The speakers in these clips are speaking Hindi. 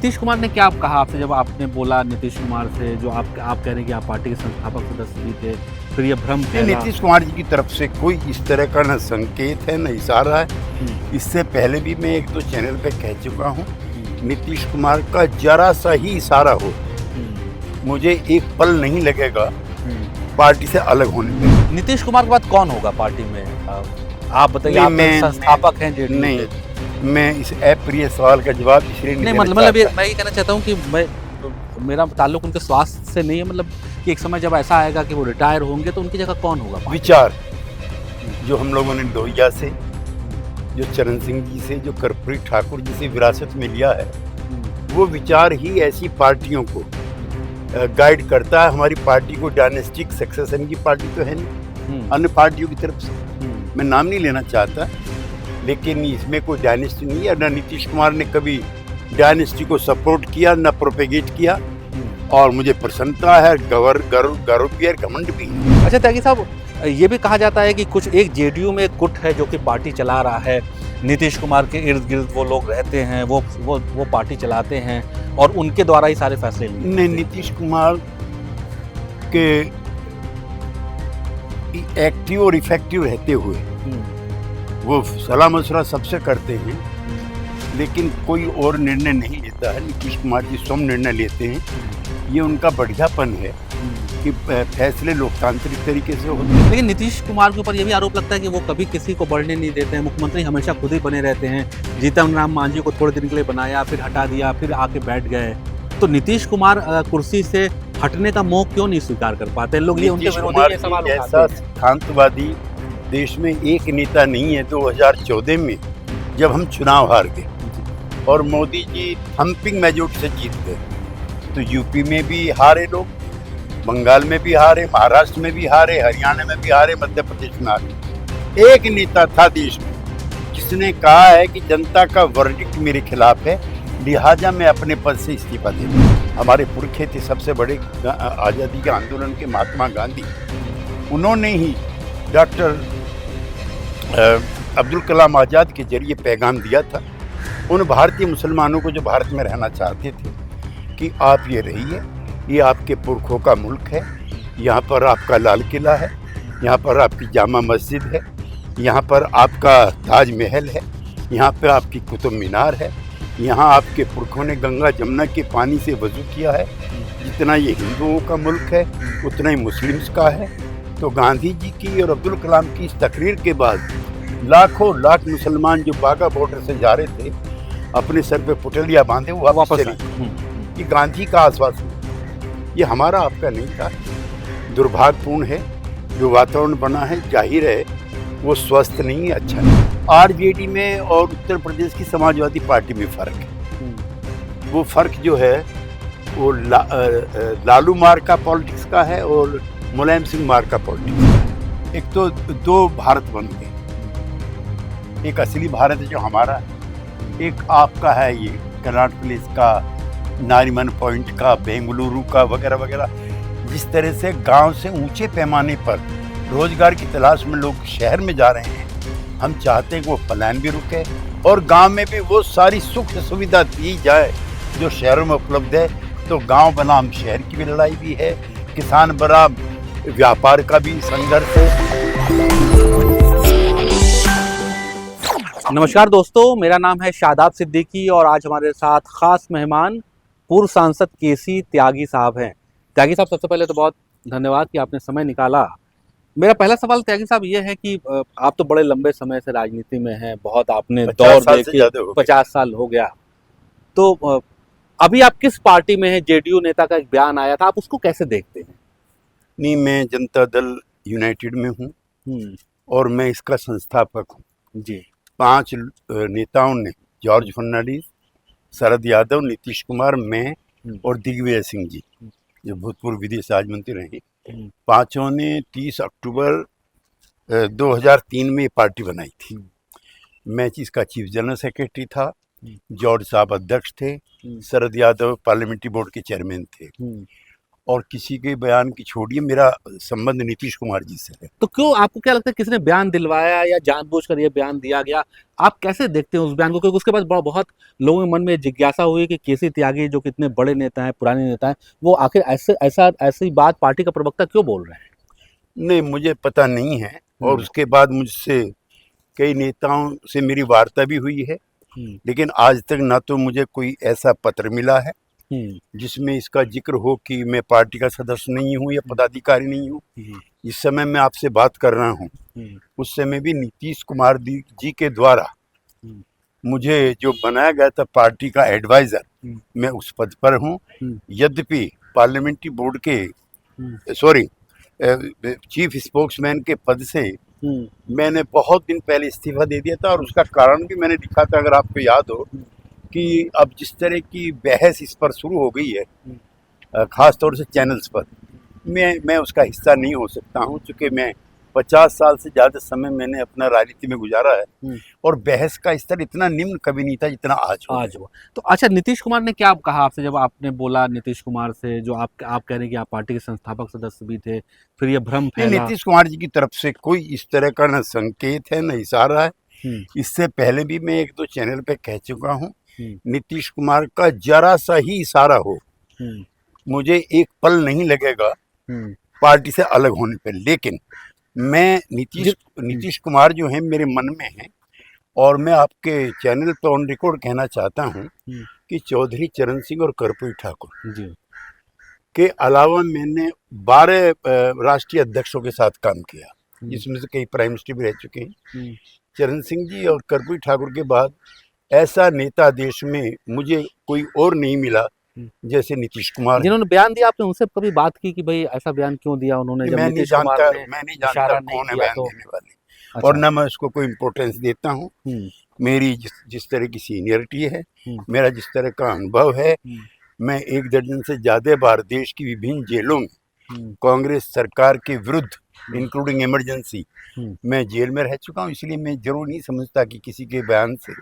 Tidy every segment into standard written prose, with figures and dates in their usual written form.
नीतीश कुमार ने क्या कहा आपसे जब आपने बोला नीतीश कुमार से, जो आप कह रहे हैं कि आप पार्टी के संस्थापक सदस्य भी थे, फिर ये भ्रम नहीं, फैला? नीतीश कुमार जी की तरफ से कोई इस तरह का न संकेत है न इशारा है। हम्म, इससे पहले भी मैं एक दो चैनल पे कह चुका हूँ, हम्म, नीतीश कुमार का जरा सा ही इशारा हो, हम्म, मुझे एक पल नहीं लगेगा हम्म। पार्टी से अलग होने में। नीतीश कुमार के बाद कौन होगा पार्टी में? आप बताइए, नहीं, आप तो संस्थापक हैं जेडीयू नहीं, के। मैं इस अप्रिय सवाल का जवाब इसलिए नहीं नहीं देना मतलब ये चाहता। मैं ये कहना चाहता हूँ कि मेरा ताल्लुक उनके स्वास्थ्य से नहीं है, मतलब कि एक समय जब ऐसा आएगा कि वो रिटायर होंगे तो उनकी जगह कौन होगा पार्टी में? विचार जो हम लोगों ने लोहिया से, जो चरण सिंह जी से, जो कर्पूरी ठाकुर जी से विरासत में लिया है, वो विचार ही ऐसी पार्टियों को गाइड करता है। हमारी पार्टी को डायनेस्टिक सक्सेशन की पार्टी तो है नहीं अन्य पार्टियों की तरफ से, मैं नाम नहीं लेना चाहता, लेकिन इसमें कोई डायनेस्टी नहीं है। न नीतीश कुमार ने कभी डायनेस्टी को सपोर्ट किया, न प्रोपेगेट किया, और मुझे प्रसन्नता है, गर्व भी है, घमंड भी है। अच्छा त्यागी साहब, ये भी कहा जाता है कि कुछ एक जेडीयू में एक गुट है जो कि पार्टी चला रहा है, नीतीश कुमार के इर्द गिर्द वो लोग रहते हैं, वो पार्टी चलाते हैं और उनके द्वारा ही सारे फैसले लिए नहीं, नीतीश कुमार के एक्टिव और इफेक्टिव रहते हुए वो सलाह मशवरा सबसे करते हैं, लेकिन कोई और निर्णय नहीं लेता है। नीतीश कुमार जी स्वयं निर्णय लेते हैं, ये उनका बढ़ियापन है कि फैसले लोकतांत्रिक तरीके से होते हैं। लेकिन नीतीश कुमार के ऊपर ये भी आरोप लगता है कि वो कभी किसी को बढ़ने नहीं देते हैं, मुख्यमंत्री हमेशा खुद ही बने रहते हैं। जीतन राम मांझी को थोड़े दिन के लिए बनाया, फिर हटा दिया, फिर आके बैठ गए। तो नीतीश कुमार कुर्सी से हटने का मोह क्यों नहीं स्वीकार कर पाते? लोग ये उनके नीतीश विरोधी कुमार ये सवाल जी उठाते जैसा हैं। सिद्धांतवादी देश में एक नेता नहीं है। 2014 में जब हम चुनाव हार गए और मोदी जी थम्पिंग मेजॉरिटी से जीत गए, तो यूपी में भी हारे लोग, बंगाल में भी हारे, महाराष्ट्र में भी हारे, हरियाणा में भी हारे, मध्य प्रदेश में हारे। एक नेता था देश में जिसने कहा है कि जनता का वर्डिक्ट मेरे खिलाफ है, लिहाजा मैं अपने पद से इस्तीफा दे दूं। हमारे पुरखे थे सबसे बड़े आज़ादी के आंदोलन के महात्मा गांधी, उन्होंने ही डॉक्टर अब्दुल कलाम आज़ाद के जरिए पैगाम दिया था उन भारतीय मुसलमानों को जो भारत में रहना चाहते थे कि आप ये रहिए, ये आपके पुरखों का मुल्क है, यहाँ पर आपका लाल किला है, यहाँ पर आपकी जामा मस्जिद है, यहाँ पर आपका ताजमहल है, यहाँ पर आपकी कुतुब मीनार है, यहाँ आपके पुरखों ने गंगा जमुना के पानी से वज़ू किया है। जितना ये हिंदुओं का मुल्क है उतना ही मुस्लिम्स का है। तो गांधी जी की और अब्दुल कलाम की इस तकरीर के बाद लाखों लाख मुसलमान जो बागा बॉर्डर से जा रहे थे, अपने सर पे पुटलिया बांधे वो वापस चले गए। कि गांधी का आश्वासन, ये हमारा आपका नहीं था। दुर्भाग्यपूर्ण है जो वातावरण बना है, जाहिर है वो स्वस्थ नहीं है, अच्छा नहीं। आरजेडी में और उत्तर प्रदेश की समाजवादी पार्टी में फ़र्क है। वो फ़र्क जो है वो लालू मार का पॉलिटिक्स का है और मुलायम सिंह मार का पॉलिटिक्स। एक तो दो भारत बन गए, एक असली भारत है जो हमारा है, एक आपका है ये कनाट प्लेस का, नारीमन पॉइंट का, बेंगलुरु का, वगैरह वगैरह। जिस तरह से गांव से ऊंचे पैमाने पर रोजगार की तलाश में लोग शहर में जा रहे हैं, हम चाहते हैं कि वो पलायन भी रुके और गांव में भी वो सारी सुख सुविधा दी जाए जो शहरों में उपलब्ध है। तो गांव बनाम शहर की भी लड़ाई भी है, किसान बनाम व्यापार का भी संघर्ष है। नमस्कार दोस्तों, मेरा नाम है शादाब सिद्दीकी और आज हमारे साथ खास मेहमान पूर्व सांसद केसी त्यागी साहब हैं। त्यागी साहब, सबसे पहले तो बहुत धन्यवाद कि आपने समय निकाला। मेरा पहला सवाल त्यागी साहब ये है कि आप तो बड़े लंबे समय से राजनीति में हैं, बहुत आपने दौर देखे, 50 साल हो गया। तो अभी आप किस पार्टी में हैं? जेडीयू नेता का एक बयान आया था, आप उसको कैसे देखते हैं? नहीं, मैं जनता दल यूनाइटेड में हूँ और मैं इसका संस्थापक हूँ जी। 5 नेताओं ने, जॉर्ज फर्नांडिस, शरद यादव, नीतीश कुमार, मैं और दिग्विजय सिंह जी जो भूतपूर्व विदेश राज्य मंत्री रहे, पांचों ने 30 अक्टूबर 2003 में ये पार्टी बनाई थी। मैं इसका चीफ जनरल सेक्रेटरी था, जॉर्ज साहब अध्यक्ष थे, शरद यादव पार्लियामेंट्री बोर्ड के चेयरमैन थे। और किसी के बयान की छोड़िए, मेरा संबंध नीतीश कुमार जी से है। तो क्यों, आपको क्या लगता है किसने बयान दिलवाया या जानबूझकर ये बयान दिया गया? आप कैसे देखते हैं उस बयान को? क्योंकि उसके बाद बहुत लोगों के मन में जिज्ञासा हुई कि केसी त्यागी जो कितने बड़े नेता हैं, पुराने नेता हैं, वो आखिर ऐसी बात पार्टी का प्रवक्ता क्यों बोल रहे हैं? नहीं, मुझे पता नहीं है। और उसके बाद मुझसे कई नेताओं से मेरी वार्ता भी हुई है, लेकिन आज तक ना तो मुझे कोई ऐसा पत्र मिला है जिसमें इसका जिक्र हो कि मैं पार्टी का सदस्य नहीं हूँ या पदाधिकारी नहीं हूँ। इस समय मैं आपसे बात कर रहा हूँ, उस समय भी नीतीश कुमार जी के द्वारा मुझे जो बनाया गया था पार्टी का एडवाइजर, मैं उस पद पर हूँ। यद्यपि पार्लियामेंट्री बोर्ड के चीफ स्पोक्समैन के पद से मैंने बहुत दिन पहले इस्तीफा दे दिया था, और उसका कारण भी मैंने लिखा था, अगर आपको याद हो, कि अब जिस तरह की बहस इस पर शुरू हो गई है, खास तौर से चैनल्स पर, मैं उसका हिस्सा नहीं हो सकता हूं, क्योंकि मैं 50 साल से ज़्यादा समय मैंने अपना राजनीति में गुजारा है, और बहस का स्तर इतना निम्न कभी नहीं था जितना आज हुआ। तो अच्छा, नीतीश कुमार ने क्या कहा आपसे जब आपने बोला नीतीश कुमार से, जो आप कह रहे हैं कि आप पार्टी के संस्थापक सदस्य भी थे, फिर ये भ्रम फैला? नीतीश कुमार जी की तरफ से कोई इस तरह का न संकेत है न इशारा है। इससे पहले भी मैं 1-2 चैनल पे कह चुका हूँ, नीतीश कुमार का जरा सा ही इशारा हो, मुझे एक पल नहीं लगेगा पार्टी से अलग होने पे। लेकिन मैं नीतीश कुमार जो है मेरे मन में है, और मैं आपके चैनल पर ऑन रिकॉर्ड कहना चाहता हूँ कि चौधरी चरण सिंह और कर्पूरी ठाकुर के अलावा मैंने 12 राष्ट्रीय अध्यक्षों के साथ काम किया, जिसमें से कई प्राइम मिनिस्टर भी रह चुके हैं। चरण सिंह जी और कर्पूरी ठाकुर के बाद ऐसा नेता देश में मुझे कोई और नहीं मिला जैसे नीतीश कुमार। जिन्होंने बयान दिया, आपने उनसे कभी बात की कि भाई ऐसा बयान क्यों दिया उन्होंने? मैं नहीं जानता कौन है बयान देने वाले। अच्छा। और ना मैं उसको कोई इम्पोर्टेंस देता हूँ। मेरी जिस तरह की सीनियरिटी है, मेरा जिस तरह का अनुभव है, मैं 1 दर्जन से ज्यादा बार देश की विभिन्न जेलों में कांग्रेस सरकार के विरुद्ध, इंक्लूडिंग इमरजेंसी, मैं जेल में रह चुका हूँ। इसलिए मैं जरूर नहीं समझता कि किसी के बयान से,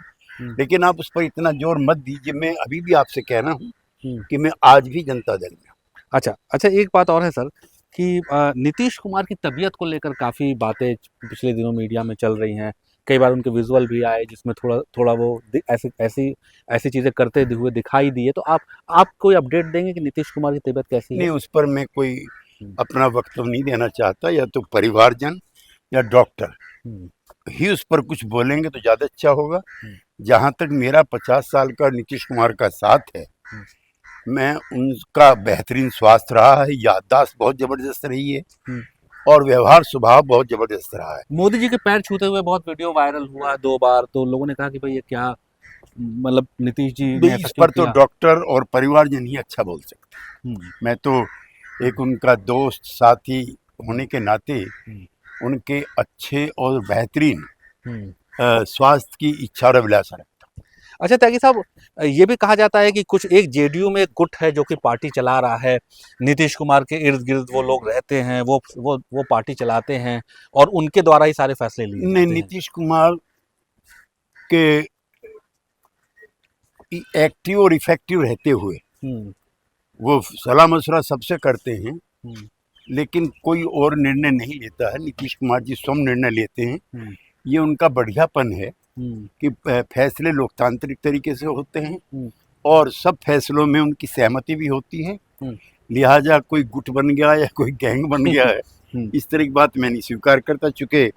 लेकिन आप उस पर इतना जोर मत दीजिए। मैं अभी भी आपसे कहना हूँ कि मैं आज भी जनता दल में। अच्छा, एक बात और है सर कि नीतीश कुमार की तबीयत को लेकर काफ़ी बातें पिछले दिनों मीडिया में चल रही हैं। कई बार उनके विजुअल भी आए जिसमें थोड़ा वो ऐसी चीज़ें करते हुए दिखाई दिए। तो आप कोई अपडेट देंगे कि नीतीश कुमार की तबीयत कैसी है? नहीं, उस पर मैं कोई अपना वक्तव्य नहीं देना चाहता। या तो परिवारजन या डॉक्टर ही उस पर कुछ बोलेंगे तो ज़्यादा अच्छा होगा। जहाँ तक मेरा 50 साल का नीतीश कुमार का साथ है, मैं उनका बेहतरीन स्वास्थ्य रहा है, याददाश्त बहुत जबरदस्त रही है, और व्यवहार स्वभाव बहुत जबरदस्त रहा है। मोदी जी के पैर छूते हुए बहुत वीडियो वायरल हुआ 2 बार, तो लोगों ने कहा कि भाई ये क्या, मतलब नीतीश जी ने इस पर तो डॉक्टर और परिवारजन ही अच्छा बोल सकते। मैं तो एक उनका दोस्त साथी होने के नाते उनके अच्छे और बेहतरीन स्वास्थ्य की इच्छा और अभिलाषा रखता। अच्छा त्यागी साहब, ये भी कहा जाता है कि कुछ एक जेडीयू में गुट है जो कि पार्टी चला रहा है, नीतीश कुमार के इर्द गिर्द वो लोग रहते हैं, वो पार्टी चलाते हैं और उनके द्वारा ही सारे फैसले लिए जाते हैं। नीतीश कुमार के एक्टिव और इफेक्टिव रहते हुए वो सलाह मशवरा सबसे करते हैं, लेकिन कोई और निर्णय नहीं लेता है। नीतीश कुमार जी स्वयं निर्णय लेते हैं। ये उनका बढ़ियापन है कि फैसले लोकतांत्रिक तरीके से होते हैं और सब फैसलों में उनकी सहमति भी होती है। लिहाजा कोई गुट बन गया या कोई गैंग बन गया है, इस तरह की बात मैं नहीं स्वीकार करता। चूंकि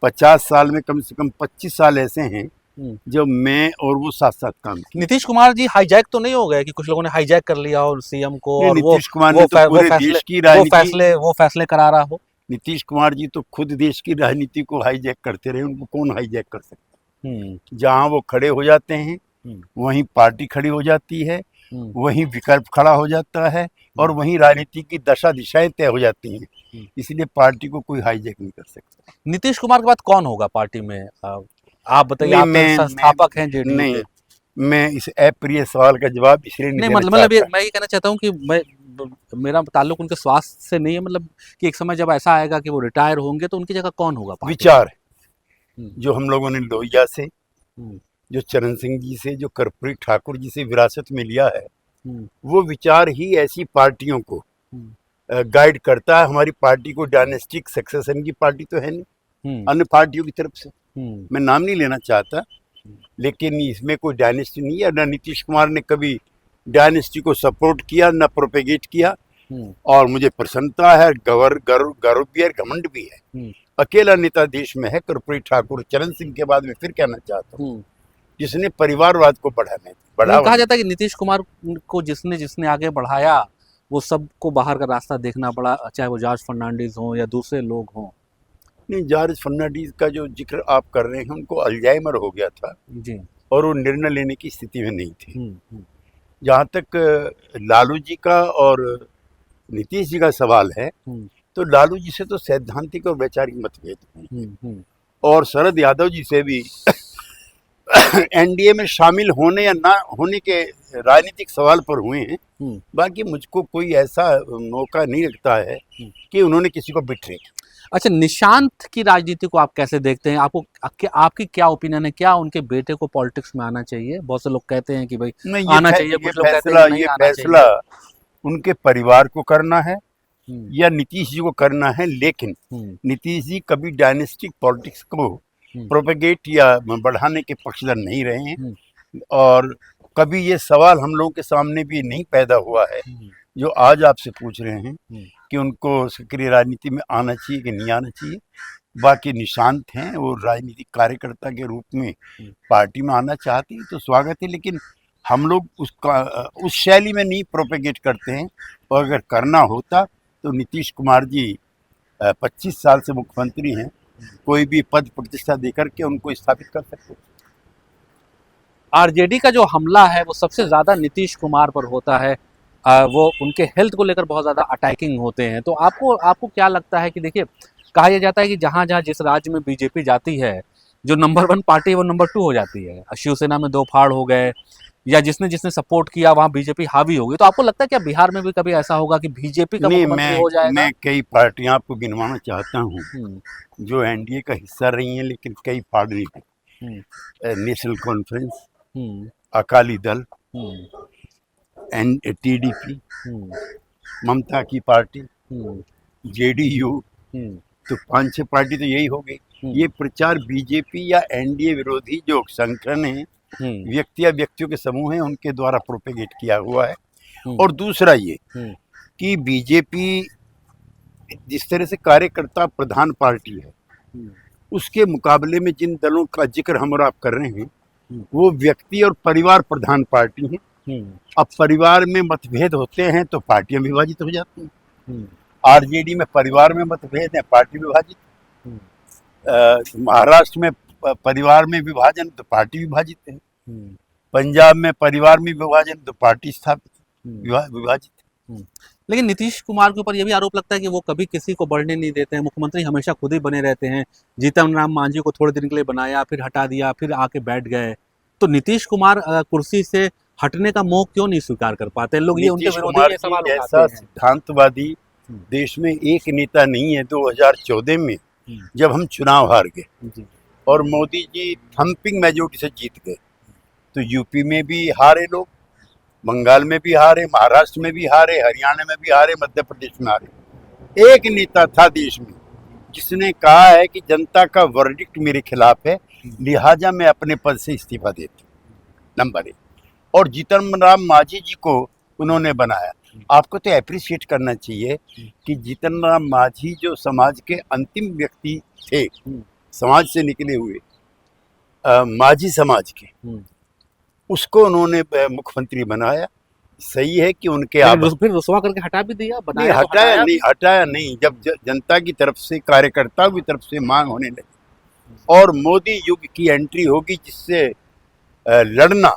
50 साल में कम से कम 25 साल ऐसे हैं जब मैं और वो साथ साथ काम किया। नीतीश कुमार जी हाईजैक तो नहीं हो गए कि कुछ लोगों ने हाईजैक कर लिया और सीएम को, और नीतीश कुमार ने तो पूरे देश की राजनीति, वो फैसले करा रहा हो। नीतीश कुमार जी तो खुद देश की राजनीति को हाईजैक करते रहे, उनको कौन हाईजैक कर सकता? जहां वो खड़े हो जाते हैं वहीं पार्टी खड़ी हो जाती है, वहीं विकल्प खड़ा हो जाता है, और वहीं राजनीति की दशा दिशाएं तय हो जाती हैं। इसलिए पार्टी को कोई हाईजैक नहीं कर सकता। नीतीश कुमार के बाद कौन होगा पार्टी में? आप बताइए, आप संस्थापक हैं जेडीयू के। मैं इस अप्रिय सवाल का जवाब इसलिए नहीं मतलब मैं ये कहना चाहता हूँ कि मेरा ताल्लुक उनके स्वास्थ्य से नहीं है, मतलब कि एक समय जब ऐसा आएगा कि वो रिटायर होंगे तो उनकी जगह कौन होगा? विचार जो हम लोगों ने लोहिया से, जो चरण सिंह जी से, जो कर्पूरी ठाकुर जी से विरासत में लिया है, वो विचार ही ऐसी पार्टियों को गाइड करता है। हमारी पार्टी को डायनेस्टिक सक्सेशन की पार्टी तो है नहीं अन्य पार्टियों की तरफ से, मैं नाम नहीं लेना चाहता, लेकिन इसमें कोई डायनेस्टी नहीं है। न नीतीश कुमार ने कभी डायनेस्टी को सपोर्ट किया, न प्रोपेगेट किया, और मुझे प्रसन्नता है, गर्व भी है, घमंड भी है। अकेला नेता देश में है कर्पूरी ठाकुर, चरण सिंह के बाद में फिर कहना चाहता हूँ, जिसने परिवारवाद को बढ़ावा। कहा जाता है कि नीतीश कुमार को जिसने जिसने आगे बढ़ाया वो सबको बाहर का रास्ता देखना पड़ा, चाहे वो जॉर्ज फर्नांडिस हो या दूसरे लोग हों। नहीं, जॉर्ज फर्नांडिस का जो जिक्र आप कर रहे हैं, उनको अल्जाइमर हो गया था जी, और वो निर्णय लेने की स्थिति में नहीं थे। जहाँ तक लालू जी का और नीतीश जी का सवाल है, तो लालू जी से तो सैद्धांतिक और वैचारिक मतभेद हैं, और शरद यादव जी से भी एनडीए में शामिल होने या ना होने के राजनीतिक सवाल पर हुए हैं। बाकी मुझको कोई ऐसा मौका नहीं लगता है कि उन्होंने किसी को बिट्रे। अच्छा, निशांत की राजनीति को आप कैसे देखते हैं? आपकी क्या ओपिनियन है? क्या उनके बेटे को पॉलिटिक्स में आना चाहिए? बहुत से लोग कहते हैं कि भाई आना चाहिए, कुछ लोग कहते हैं कि नहीं आना चाहिए। फैसला उनके परिवार को करना है या नीतीश जी को करना है, लेकिन नीतीश जी कभी डायनेस्टिक पॉलिटिक्स को प्रोपेगेट या बढ़ाने के पक्षधर नहीं रहे हैं, और कभी ये सवाल हम लोगों के सामने भी नहीं पैदा हुआ है जो आज आपसे पूछ रहे हैं कि उनको सक्रिय राजनीति में आना चाहिए कि नहीं आना चाहिए। बाकी निशांत हैं, वो राजनीतिक कार्यकर्ता के रूप में पार्टी में आना चाहते हैं तो स्वागत है, लेकिन हम लोग उस शैली में नहीं प्रोपेगेट करते हैं। और अगर करना होता तो नीतीश कुमार जी 25 साल से मुख्यमंत्री हैं, कोई भी पद प्रतिष्ठा देकर के उनको स्थापित कर सकते हैं। आरजेडी का जो हमला है वो सबसे ज्यादा नीतीश कुमार पर होता है। वो उनके हेल्थ को लेकर बहुत ज्यादा अटैकिंग होते हैं। तो आपको क्या लगता है कि देखिए, कहा यह जाता है कि जहां जहां जिस राज्य में बीजेपी जाती है, जो नंबर 1 पार्टी है वो नंबर 2 हो जाती है। शिवसेना में 2 फाड़ हो गए, या जिसने जिसने सपोर्ट किया वहां बीजेपी हावी हो गई। तो आपको लगता है क्या बिहार में भी कभी ऐसा होगा कि बीजेपी का मुख्यमंत्री हो जाएगा? मैं कई पार्टियां आपको गिनवाना चाहता हूँ जो एनडीए का हिस्सा रही हैं, लेकिन कई फाड़ नहीं हुई। National conference, Akali Dal, TDP, ममता की पार्टी, जेडीयू, तो 5-6 पार्टी तो यही हो गई। ये प्रचार बीजेपी या एनडीए विरोधी जो संगठन है, व्यक्तियों के समूह हैं, उनके द्वारा प्रोपेगेट किया हुआ है। और दूसरा ये कि बीजेपी जिस तरह से कार्यकर्ता प्रधान पार्टी है, उसके मुकाबले में जिन दलों का जिक्र हम और आप कर रहे हैं वो व्यक्ति और परिवार प्रधान पार्टी है। अब परिवार में मतभेद होते हैं तो पार्टियां विभाजित हो जाती हैं। आरजेडी में परिवार में मतभेद है, पार्टी विभाजित। महाराष्ट्र में परिवार में विभाजन तो पार्टी विभाजित है। पंजाब में परिवार में विभाजन तो पार्टी स्थापित विभाजित। लेकिन नीतीश कुमार के ऊपर यह भी आरोप लगता है कि वो कभी किसी को बढ़ने नहीं देते हैं, मुख्यमंत्री हमेशा खुद ही बने रहते हैं। जीतन राम मांझी को थोड़े दिन के लिए बनाया, फिर हटा दिया, फिर आके बैठ गए। तो नीतीश कुमार कुर्सी से हटने का मोह क्यों नहीं स्वीकार कर पाते? लोग ये उनके विरोधी ये सवाल उठाते हैं। सिद्धांतवादी देश में एक नेता नहीं है। 2014 में जब हम चुनाव हार गए और मोदी जी थंपिंग मेजोरिटी से जीत गए, तो यूपी में भी हारे लोग, बंगाल में भी हारे, महाराष्ट्र में भी हारे, हरियाणा में भी हारे, मध्य प्रदेश में हारे। एक नेता था देश में जिसने कहा है कि जनता का वर्डिक्ट मेरे खिलाफ है, लिहाजा मैं अपने पद से इस्तीफा देता हूं, नंबर 1। और जीतन राम मांझी जी को उन्होंने बनाया। आपको तो अप्रिशिएट करना चाहिए कि जीतन राम मांझी जो समाज के अंतिम व्यक्ति थे, समाज से निकले हुए मांझी समाज के, उसको उन्होंने मुख्यमंत्री बनाया। सही है कि उनके फिर रुसवा करके हटा भी दिया, बनाया नहीं, हटाया नहीं। जब जनता की तरफ से, कार्यकर्ताओं की तरफ से मांग होने लगी और मोदी युग की एंट्री होगी जिससे लड़ना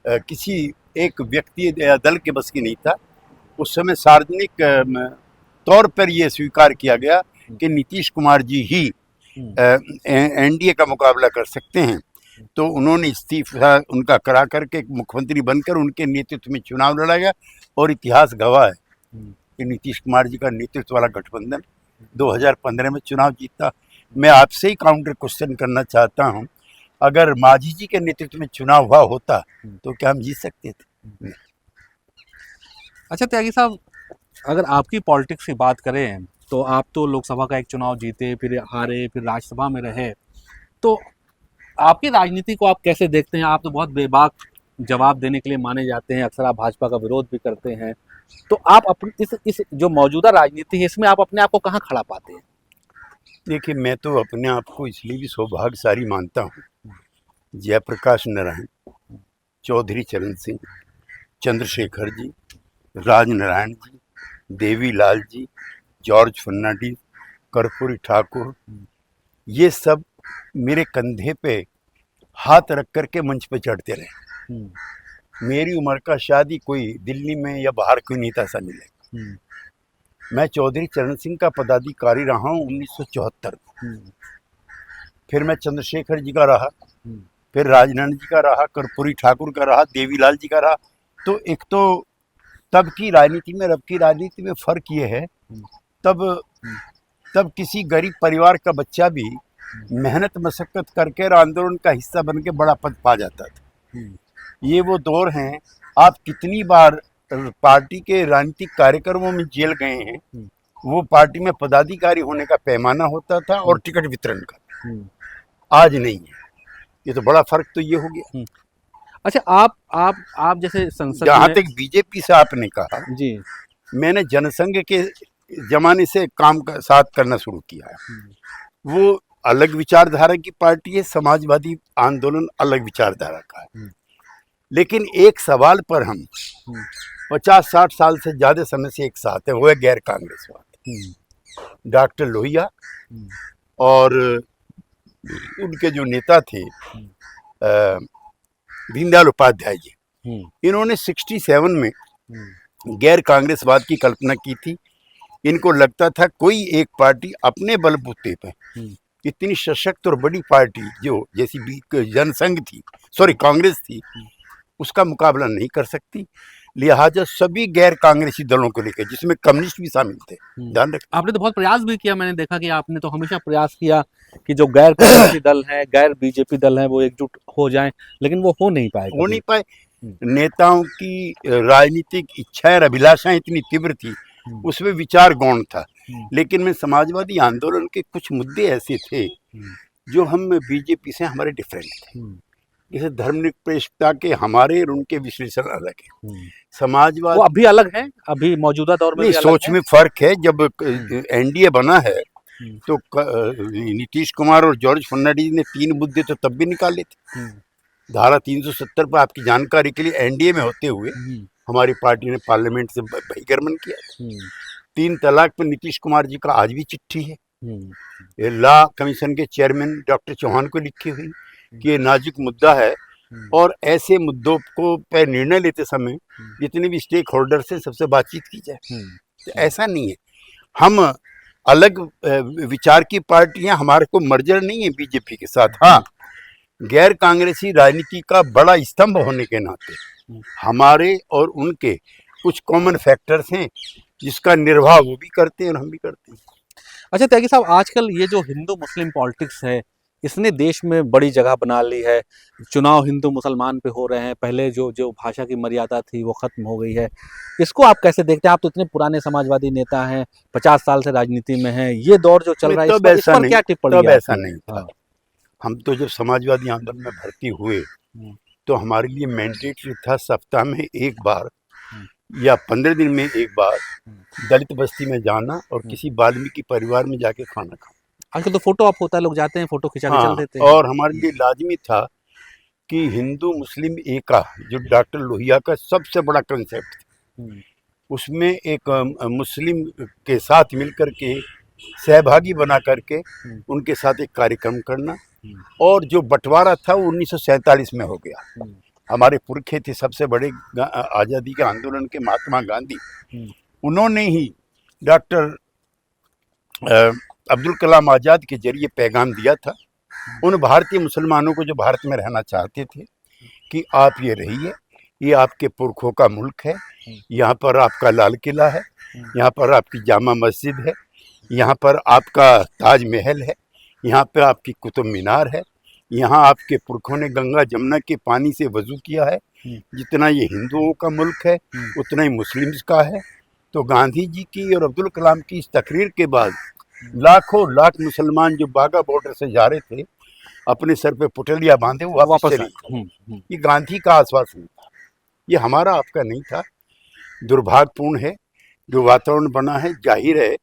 किसी एक व्यक्ति या दल के बस की नहीं था, उस समय सार्वजनिक तौर पर यह स्वीकार किया गया कि नीतीश कुमार जी ही एनडीए का मुकाबला कर सकते हैं। तो उन्होंने इस्तीफा उनका करा करके मुख्यमंत्री बनकर उनके नेतृत्व में चुनाव लड़ा गया। और इतिहास गवाह है कि नीतीश कुमार जी का नेतृत्व वाला गठबंधन 2015 में चुनाव जीता। मैं आपसे ही काउंटर क्वेश्चन करना चाहता हूं, अगर मांझी जी के नेतृत्व में चुनाव हुआ होता तो क्या हम जीत सकते थे? अच्छा त्यागी साहब, अगर आपकी पॉलिटिक्स की बात करें तो आप तो लोकसभा का एक चुनाव जीते, फिर हारे, फिर राज्यसभा में रहे, तो आपकी राजनीति को आप कैसे देखते हैं? आप तो बहुत बेबाक जवाब देने के लिए माने जाते हैं, अक्सर आप भाजपा का विरोध भी करते हैं, तो आप अपनी इस जो मौजूदा राजनीति है इसमें आप अपने आप को कहाँ खड़ा पाते हैं? देखिए, मैं तो अपने आप को इसलिए भी सौभाग्यशाली मानता हूँ। जयप्रकाश नारायण, चौधरी चरण सिंह, चंद्रशेखर जी, राजनारायण जी, देवीलाल जी, जॉर्ज फर्नांडिस, कर्पूरी ठाकुर, ये सब मेरे कंधे पे हाथ रख करके मंच पे चढ़ते रहे। मेरी उम्र का शादी कोई दिल्ली में या बाहर कोई नेता सा मिले। मैं चौधरी चरण सिंह का पदाधिकारी रहा हूँ 1974 में। फिर मैं चंद्रशेखर जी का रहा, फिर राजनारायण जी का रहा, कर्पूरी ठाकुर का रहा, देवीलाल जी का रहा। तो एक तो तब की राजनीति में, अब की राजनीति में फर्क ये है, तब किसी गरीब परिवार का बच्चा भी मेहनत मशक्कत करके और आंदोलन का हिस्सा बन के बड़ा पद पा जाता था। ये वो दौर हैं। आप कितनी बार पार्टी के राजनीतिक कार्यक्रमों में जेल गए हैं, वो पार्टी में पदाधिकारी होने का पैमाना होता था और टिकट वितरण का। आज नहीं है। ये तो बड़ा फर्क तो ये हो गया। अच्छा, आप जैसे संसद जहाँ में तक बीजेपी से आपने कहा, जी, मैंने जनसंघ के जमाने से काम का साथ करना शुरू किया है। वो अलग विचारधारा की पार्टी है, समाजवादी आंदोलन अलग विचारधारा का है। लेकिन एक सवाल पर हम 50-60 साल से ज्यादा समय से एक साथ है, वो है गैर कांग्रेसवाद। डॉक्टर लोहिया और उनके जो नेता थे दीनदयाल उपाध्याय जी, इन्होंने 67 में गैर कांग्रेसवाद की कल्पना की थी। इनको लगता था कोई एक पार्टी अपने बलबूते पे इतनी सशक्त और बड़ी पार्टी जो जैसी जनसंघ थी, कांग्रेस थी, उसका मुकाबला नहीं कर सकती। लिहाजा सभी गैर कांग्रेसी दलों को लेकर, जिसमें कम्युनिस्ट भी शामिल थे, ध्यान रखें। आपने तो बहुत प्रयास भी किया, मैंने देखा कि आपने तो हमेशा प्रयास किया कि जो गैर कांग्रेसी दल है, गैर बीजेपी दल है, वो एकजुट हो जाएं, लेकिन वो हो नहीं पाए। हो नहीं पाए। नेताओं की राजनीतिक इच्छाएं और अभिलाषाएं इतनी तीव्र थी, उसमें विचार गौण था। लेकिन में समाजवादी आंदोलन के कुछ मुद्दे ऐसे थे जो हम बीजेपी से हमारे डिफरेंट थे। जैसे धर्मनिरपेक्षता के हमारे और उनके विश्लेषण अलग है। समाजवाद वो अभी अलग है, अभी मौजूदा दौर में नहीं, सोच में फर्क है। जब एनडीए बना है तो नीतीश कुमार और जॉर्ज फर्नांडिस ने 3 मुद्दे तो तब भी निकाले थे। धारा 370 पर आपकी जानकारी के लिए एनडीए में होते हुए हमारी पार्टी ने पार्लियामेंट से बहिर्गमन किया। 3 तलाक पर नीतीश कुमार जी का आज भी चिट्ठी है, ये लॉ कमीशन के चेयरमैन डॉक्टर चौहान को लिखी हुई कि ये नाजुक मुद्दा है और ऐसे मुद्दों को पर निर्णय लेते समय जितने भी स्टेक होल्डर्स हैं सबसे बातचीत की जाए। तो ऐसा नहीं है, हम अलग विचार की पार्टियां, हमारे को मर्जर नहीं है बीजेपी के साथ। हाँ, गैर कांग्रेसी राजनीति का बड़ा स्तंभ होने के नाते हमारे और उनके कुछ कॉमन फैक्टर्स हैं जिसका निर्वाह वो भी करते हैं और हम भी करते हैं। अच्छा त्यागी साहब, आजकल ये जो हिंदू मुस्लिम पॉलिटिक्स है, इसने देश में बड़ी जगह बना ली है। चुनाव हिंदू मुसलमान पे हो रहे हैं, पहले जो भाषा की मर्यादा थी वो खत्म हो गई है। इसको आप कैसे देखते हैं? आप तो इतने पुराने समाजवादी नेता हैं, 50 साल से राजनीति में हैं, ये दौर जो चल रहा है इस पर क्या टिप्पणी है? तब ऐसा नहीं था। हम तो जब समाजवादी आंदोलन में भर्ती हुए तो हमारे लिए मैंडेटरी था सप्ताह में एक बार या 15 दिन में एक बार दलित बस्ती में जाना और किसी वाल्मीकि परिवार में जाके खाना खाना। आजकल तो फोटो आप होता है, लोग जाते हैं फोटो खिंचा के चल देते हैं। और हमारे लिए लाजमी था कि हिंदू मुस्लिम एका, जो डॉक्टर लोहिया का सबसे बड़ा कंसेप्ट था, उसमें एक मुस्लिम के साथ मिलकर के सहभागी बना करके उनके साथ एक कार्यक्रम करना। और जो बंटवारा था वो 1947 में हो गया। हमारे पुरखे थे सबसे बड़े आज़ादी के आंदोलन के महात्मा गांधी, उन्होंने ही डॉक्टर अब्दुल कलाम आज़ाद के जरिए पैगाम दिया था उन भारतीय मुसलमानों को जो भारत में रहना चाहते थे कि आप ये रहिए, ये आपके पुरखों का मुल्क है, यहाँ पर आपका लाल किला है, यहाँ पर आपकी जामा मस्जिद है, यहाँ पर आपका ताजमहल है, यहाँ पर आपकी कुतुब मीनार है, यहाँ आपके पुरखों ने गंगा जमुना के पानी से वजू किया है। जितना ये हिंदुओं का मुल्क है उतना ही मुस्लिम्स का है। तो गांधी जी की और अब्दुल कलाम की इस तकरीर के बाद लाखों लाख मुसलमान जो बाघा बॉर्डर से जा रहे थे अपने सर पे पुटलिया बांधे वो वापस वापस चले आए। गए। ये गांधी का आश्वासन था, ये हमारा आपका नहीं था। दुर्भाग्यपूर्ण है जो वातावरण बना है, जाहिर है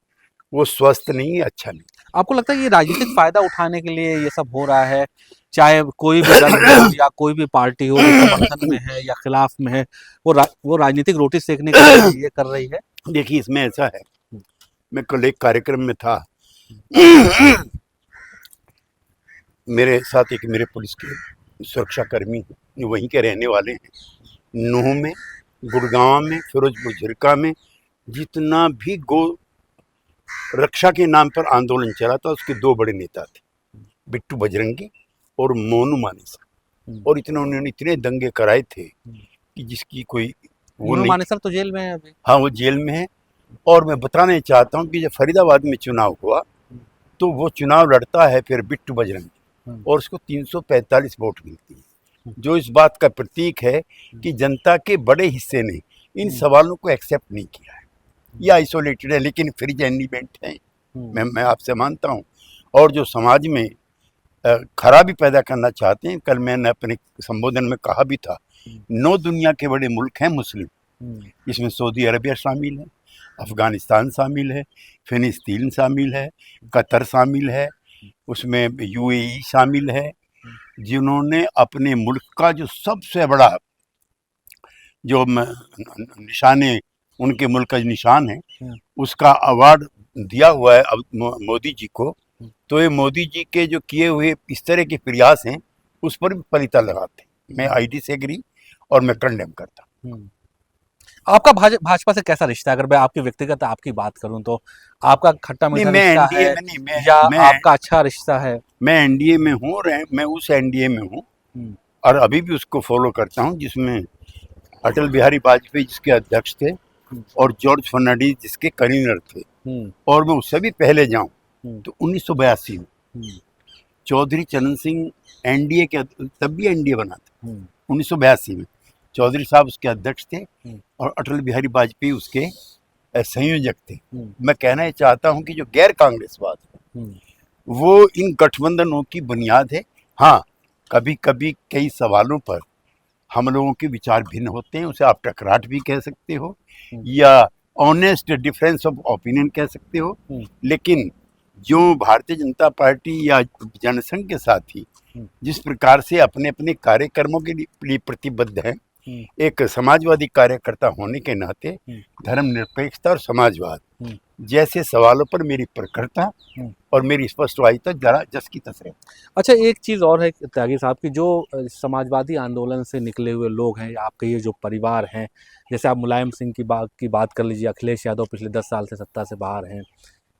वो स्वस्थ नहीं है, अच्छा नहीं। आपको लगता है ये राजनीतिक फायदा उठाने के लिए ये सब हो रहा है, चाहे कोई भी दल हो या कोई भी पार्टी हो, वो समर्थन में है या खिलाफ में है, वो राजनीतिक रोटी सेकने के लिए ये कर रही है? देखिए इसमें ऐसा है, मैं कल एक कार्यक्रम में था, मेरे साथ एक मेरे पुलिस के सुरक्षाकर्मी हैं जो वहीं के रहने वाले हैं। नूह में, गुड़गांव में, फिरोजपुर झिरका में जितना भी गो रक्षा के नाम पर आंदोलन चला था उसके दो बड़े नेता थे, बिट्टू बजरंगी और मोनू मानेसर। और उन्होंने इतने दंगे कराए थे कि जिसकी कोई वो मोनू नहीं। मानेसर तो जेल में है अभी। हाँ, वो जेल में है। और मैं बताना चाहता हूँ कि जब फरीदाबाद में चुनाव हुआ तो वो चुनाव लड़ता है फिर बिट्टू बजरंगी और उसको 345 वोट मिलती है, जो इस बात का प्रतीक है कि जनता के बड़े हिस्से ने इन सवालों को एक्सेप्ट नहीं किया है। ये आइसोलेटेड है लेकिन फ्रिज एलिमेंट है, मैं आपसे मानता हूँ। और जो समाज में खराबी पैदा करना चाहते हैं, कल मैंने अपने संबोधन में कहा भी था, 9 दुनिया के बड़े मुल्क हैं मुस्लिम, इसमें सऊदी अरबिया शामिल है, अफगानिस्तान शामिल है, फिलिस्तीन शामिल है, कतर शामिल है, उसमें यूएई शामिल है, जिन्होंने अपने मुल्क का जो सबसे बड़ा जो निशाने उनके मुल्क का निशान है उसका अवार्ड दिया हुआ है अब मोदी जी को। तो ये मोदी जी के जो किए हुए इस तरह के प्रयास हैं उस पर भी पलीता लगाते हैं। मैं आईडी से एग्री और मैं कंडेम करता हूं। आपका भाजपा से कैसा रिश्ता है? अगर मैं आपकी व्यक्तिगत आपकी बात करूं तो आपका खट्टा मीठा रिश्ता है या आपका अच्छा रिश्ता है? मैं एनडीए में हूँ, मैं उस एनडीए में हूँ और अभी भी उसको फॉलो करता हूँ जिसमें अटल बिहारी वाजपेयी जिसके अध्यक्ष थे और जॉर्ज फर्नांडिस जिसके कन्वीनर थे। और मैं उससे भी पहले जाऊं तो 1982 में चौधरी चरण सिंह एनडीए के, तब भी एनडीए बना था 1982 में, चौधरी साहब उसके अध्यक्ष थे और अटल बिहारी वाजपेयी उसके संयोजक थे। मैं कहना चाहता हूं कि जो गैर कांग्रेसवाद है वो इन गठबंधनों की बुनियाद है। हाँ, कभी कभी कई सवालों पर हम लोगों के विचार भिन्न होते हैं, उसे आप टकराट भी कह सकते हो या ऑनेस्ट डिफरेंस ऑफ ओपिनियन कह सकते हो, लेकिन जो भारतीय जनता पार्टी या जनसंघ के साथी जिस प्रकार से अपने अपने कार्यक्रमों के लिए प्रतिबद्ध हैं, एक समाजवादी कार्यकर्ता होने के नाते धर्मनिरपेक्षता और समाजवाद जैसे सवालों पर मेरी प्रखरता और मेरी स्पष्टवादिता जरा जस की तस है। अच्छा, एक चीज़ और है त्यागी साहब की, जो समाजवादी आंदोलन से निकले हुए लोग हैं, आपके ये जो परिवार हैं, जैसे आप मुलायम सिंह की बात कर लीजिए, अखिलेश यादव पिछले 10 साल से सत्ता से बाहर हैं,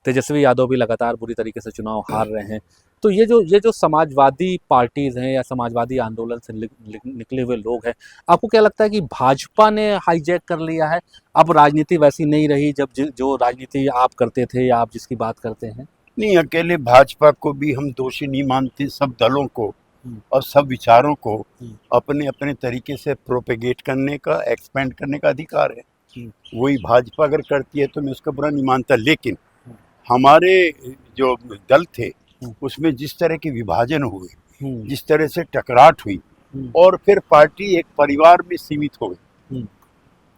तेजस्वी यादव भी लगातार बुरी तरीके से चुनाव हार रहे हैं। तो ये जो समाजवादी पार्टीज़ हैं या समाजवादी आंदोलन से निकले हुए लोग हैं, आपको क्या लगता है कि भाजपा ने हाईजैक कर लिया है? अब राजनीति वैसी नहीं रही जब जो राजनीति आप करते थे या आप जिसकी बात करते हैं? नहीं, अकेले भाजपा को भी हम दोषी नहीं मानते, सब दलों को और सब विचारों को अपने अपने तरीके से प्रोपेगेट करने का, एक्सपेंड करने का अधिकार है। वही भाजपा अगर करती है तो मैं उसका बुरा नहीं मानता, लेकिन हमारे जो दल थे उसमें जिस तरह के विभाजन हुए, जिस तरह से टकराट हुई और फिर पार्टी एक परिवार में सीमित हो गई,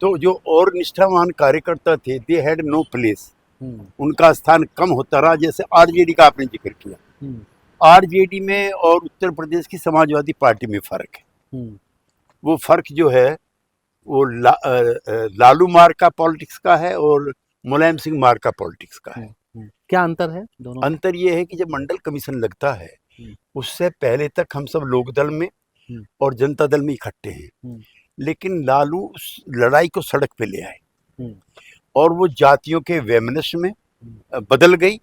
तो जो और निष्ठावान कार्यकर्ता थे दे हैड नो प्लेस, उनका स्थान कम होता रहा। जैसे आरजेडी का आपने जिक्र किया, आरजेडी में और उत्तर प्रदेश की समाजवादी पार्टी में फर्क है। वो फर्क जो है वो लालू मार का पॉलिटिक्स का है और मुलायम सिंह मार का पॉलिटिक्स का है। क्या अंतर है दोनों? अंतर ये है कि जब मंडल कमीशन लगता है उससे पहले तक हम सब लोकदल में और जनता दल में इकट्ठे हैं, लेकिन लालू उस लड़ाई को सड़क पे ले आए और वो जातियों के वैमनस्य में बदल गई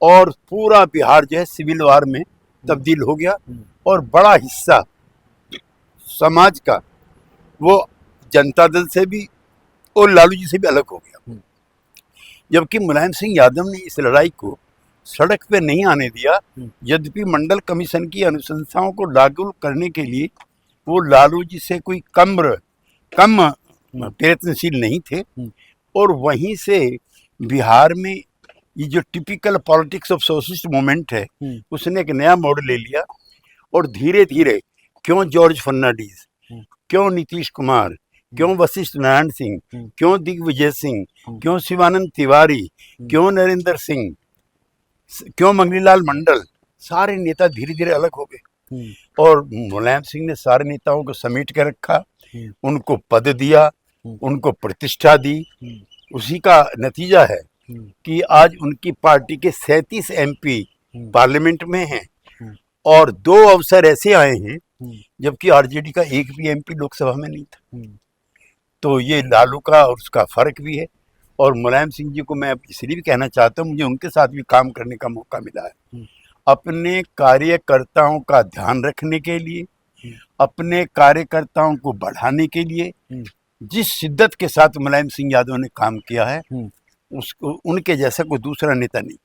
और पूरा बिहार जो है सिविल वार में तब्दील हो गया और बड़ा हिस्सा समाज का वो जनता दल से भी और लालू जी से भी अलग हो गया। जबकि मुलायम सिंह यादव ने इस लड़ाई को सड़क पे नहीं आने दिया, यद्यपि मंडल कमीशन की अनुशंसाओं को लागू करने के लिए वो लालू जी से कोई कम प्रयत्नशील नहीं थे। और वहीं से बिहार में ये जो typical politics of socialist movement है उसने एक नया मोड़ ले लिया। और धीरे धीरे क्यों जॉर्ज फर्नांडीज, क्यों नीतीश कुमार, क्यों वशिष्ठ नारायण सिंह, क्यों दिग्विजय सिंह, क्यों शिवानंद तिवारी, क्यों नरेंद्र सिंह, क्यों मंगलीलाल मंडल, सारे नेता धीरे धीरे अलग हो गए। और मुलायम सिंह ने सारे नेताओं को समेट के रखा, उनको पद दिया, उनको प्रतिष्ठा दी। उसी का नतीजा है कि आज उनकी पार्टी के 37 MP पार्लियामेंट में हैं और 2 अवसर ऐसे आए हैं जबकि आरजेडी का एक भी MP लोकसभा में नहीं था। तो ये लालू का और उसका फर्क भी है। और मुलायम सिंह जी को मैं इसलिए भी कहना चाहता हूँ, मुझे उनके साथ भी काम करने का मौका मिला है। अपने कार्यकर्ताओं का ध्यान रखने के लिए, अपने कार्यकर्ताओं को बढ़ाने के लिए जिस शिद्दत के साथ मुलायम सिंह यादव ने काम किया है उसको उनके जैसा कोई दूसरा नेता नहीं।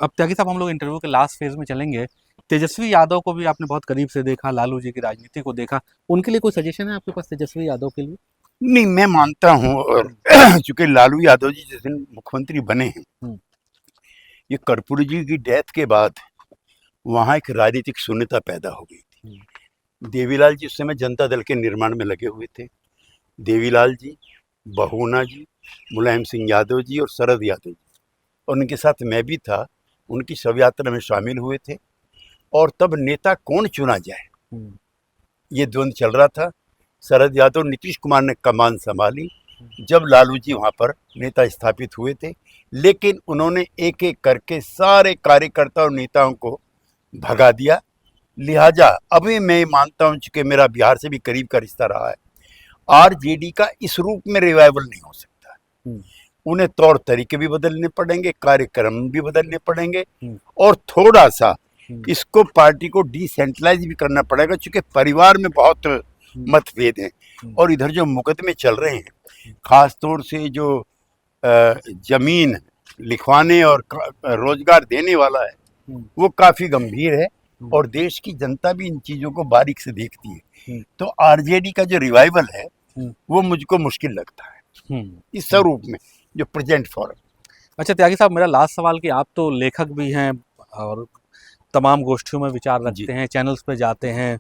अब त्यागी साहब हम लोग इंटरव्यू के लास्ट फेज में चलेंगे। तेजस्वी यादव को भी आपने बहुत करीब से देखा, लालू जी की राजनीति को देखा, उनके लिए कोई सजेशन है आपके पास तेजस्वी यादव के लिए? नहीं, मैं मानता हूँ और चूंकि लालू यादव जी जिस दिन मुख्यमंत्री बने हैं, ये कर्पूरी जी की डेथ के बाद वहाँ एक राजनीतिक शून्यता पैदा हो गई थी। देवीलाल जी उस समय जनता दल के निर्माण में लगे हुए थे। देवीलाल जी, बहुगुणा जी, मुलायम सिंह यादव जी और शरद यादव जी, और उनके साथ मैं भी था, उनकी शव यात्रा में शामिल हुए थे। और तब नेता कौन चुना जाए ये द्वंद्व चल रहा था। शरद यादव, नीतीश कुमार ने कमान संभाली जब लालू जी वहाँ पर नेता स्थापित हुए थे, लेकिन उन्होंने एक एक करके सारे कार्यकर्ता और नेताओं को भगा दिया। लिहाजा अभी मैं मानता हूँ, चूँकि मेरा बिहार से भी करीब का रिश्ता रहा है, आरजेडी का इस रूप में रिवाइवल नहीं हो सकता। उन्हें तौर तरीके भी बदलने पड़ेंगे, कार्यक्रम भी बदलने पड़ेंगे और थोड़ा सा इसको पार्टी को डिसेंट्रलाइज भी करना पड़ेगा, क्योंकि परिवार में बहुत मतभेद हैं। और इधर जो मुकदमे चल रहे हैं, खास तौर से जो जमीन लिखवाने और रोजगार देने वाला है, वो काफी गंभीर है और देश की जनता भी इन चीजों को बारीक से देखती है। तो आरजेडी का जो रिवाइवल है वो मुझको मुश्किल लगता है इस स्वरूप में जो प्रेजेंट फॉर्म। अच्छा त्यागी साहब, मेरा लास्ट सवाल कि आप तो लेखक भी हैं और तमाम गोष्ठियों में विचार रखते हैं, चैनल्स पे जाते हैं।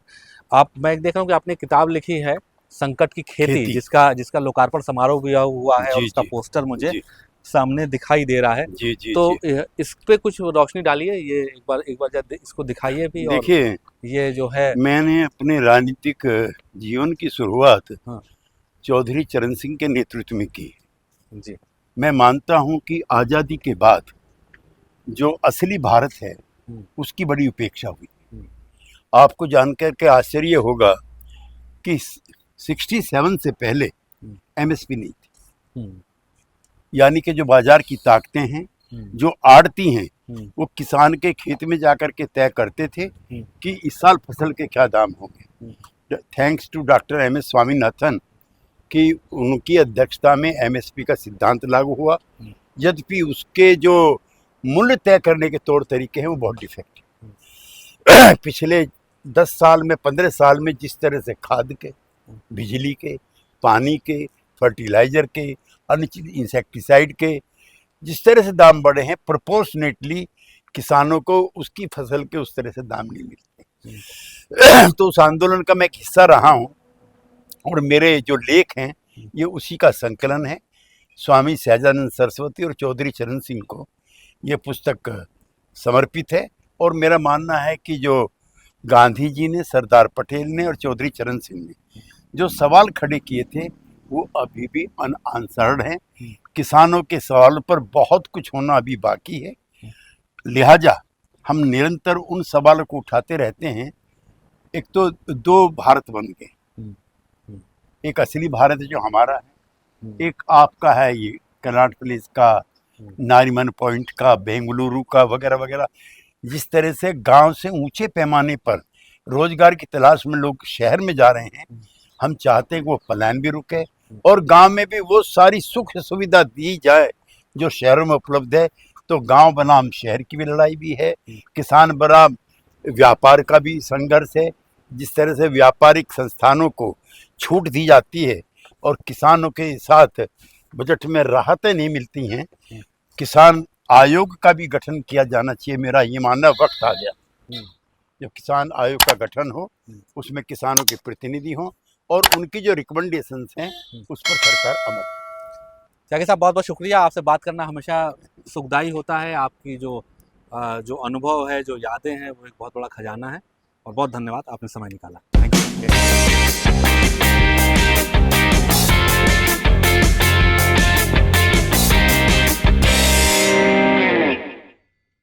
मैं देख रहा हूँ कि आपने किताब लिखी है संकट की खेती। जिसका लोकार्पण समारोह भी हुआ है और उसका पोस्टर मुझे सामने दिखाई दे रहा है। तो इस पे कुछ रोशनी डालिए, ये एक बार इसको दिखाइए भी। देखिए, ये जो है, मैंने अपने राजनीतिक जीवन की शुरुआत चौधरी चरण सिंह के नेतृत्व में की जी। मैं मानता हूं कि आज़ादी के बाद जो असली भारत है उसकी बड़ी उपेक्षा हुई। आपको जानकर के आश्चर्य होगा कि 67 से पहले MSP नहीं थी। यानी कि जो बाजार की ताकतें हैं, जो आड़ती हैं, वो किसान के खेत में जाकर के तय करते थे कि इस साल फसल के क्या दाम होंगे। Thanks to doctor MS Swaminathan कि उनकी अध्यक्षता में MSP का सिद्धांत लागू हुआ, यद्यपि उसके जो मूल्य तय करने के तौर तरीके हैं वो बहुत डिफेक्टिव। पिछले 10 साल में, 15 साल में जिस तरह से खाद के, बिजली के, पानी के, फर्टिलाइजर के, अन्य इंसेक्टिसाइड के जिस तरह से दाम बढ़े हैं, प्रोपोर्शनेटली किसानों को उसकी फसल के उस तरह से दाम नहीं मिलते। तो उस आंदोलन का मैं एक हिस्सा रहा हूँ और मेरे जो लेख हैं ये उसी का संकलन है। स्वामी सहजानंद सरस्वती और चौधरी चरण सिंह को ये पुस्तक समर्पित है। और मेरा मानना है कि जो गांधी जी ने, सरदार पटेल ने और चौधरी चरण सिंह ने जो सवाल खड़े किए थे वो अभी भी अनआंसर्ड हैं। किसानों के सवालों पर बहुत कुछ होना अभी बाकी है। लिहाजा हम निरंतर उन सवालों को उठाते रहते हैं। एक तो 2 भारत बन गए, एक असली भारत जो हमारा है, एक आपका है ये कनाट प्लेस का, नारीमन पॉइंट का, बेंगलुरु का, वगैरह वगैरह। जिस तरह से गांव से ऊंचे पैमाने पर रोजगार की तलाश में लोग शहर में जा रहे हैं, हम चाहते हैं कि वो पलायन भी रुके और गांव में भी वो सारी सुख सुविधा दी जाए जो शहरों में उपलब्ध है। तो गांव बनाम शहर की भी लड़ाई भी है, किसान बनाम व्यापार का भी संघर्ष है। जिस तरह से व्यापारिक संस्थानों को छूट दी जाती है और किसानों के साथ बजट में राहतें नहीं मिलती हैं। किसान आयोग का भी गठन किया जाना चाहिए, मेरा ये मानना। वक्त आ गया जब किसान आयोग का गठन हो, उसमें किसानों के प्रतिनिधि हों और उनकी जो रिकमेंडेशंस हैं उस पर सरकार अमल। त्यागी साहब बहुत बहुत शुक्रिया। आपसे बात करना हमेशा सुखदायी होता है। आपकी जो अनुभव है, जो यादें हैं, वो एक बहुत बड़ा खजाना है। और बहुत धन्यवाद, आपने समय निकाला। Thank you.